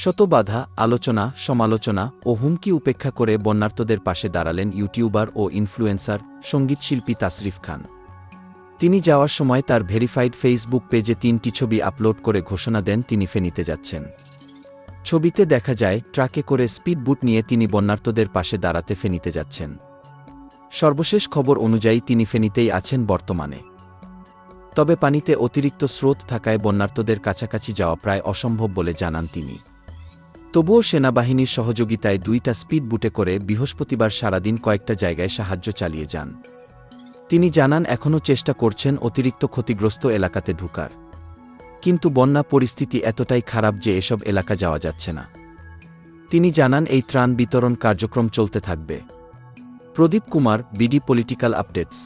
শত বাধা, আলোচনা, সমালোচনা ও হুমকি উপেক্ষা করে বন্যার্তদের পাশে দাঁড়ালেন ইউটিউবার ও ইনফ্লুয়েন্সার, সঙ্গীতশিল্পী তাসরিফ খান। তিনি যাওয়ার সময় তার ভেরিফাইড ফেসবুক পেজে ৩টি ছবি আপলোড করে ঘোষণা দেন তিনি ফেনীতে যাচ্ছেন। ছবিতে দেখা যায় ট্রাকে করে স্পিডবোট নিয়ে তিনি বন্যার্তদের পাশে দাঁড়াতে ফেনীতে যাচ্ছেন। সর্বশেষ খবর অনুযায়ী তিনি ফেনীতেই আছেন বর্তমানে। তবে পানিতে অতিরিক্ত স্রোত থাকায় বন্যার্তদের কাছাকাছি যাওয়া প্রায় অসম্ভব বলে জানান তিনি। তবুও সেনাবাহিনীর সহযোগিতায় ২টা স্পিডবোটে করে বৃহস্পতিবার সারাদিন কয়েকটা জায়গায় সাহায্য চালিয়ে যান। তিনি জানান এখনও চেষ্টা করছেন অতিরিক্ত ক্ষতিগ্রস্ত এলাকাতে ঢুকার, কিন্তু বন্যা পরিস্থিতি এতটাই খারাপ যে এসব এলাকা যাওয়া যাচ্ছে না। তিনি জানান এই ত্রাণ বিতরণ কার্যক্রম চলতে থাকবে। প্রদীপ কুমার, বিডি পলিটিক্যাল আপডেটস।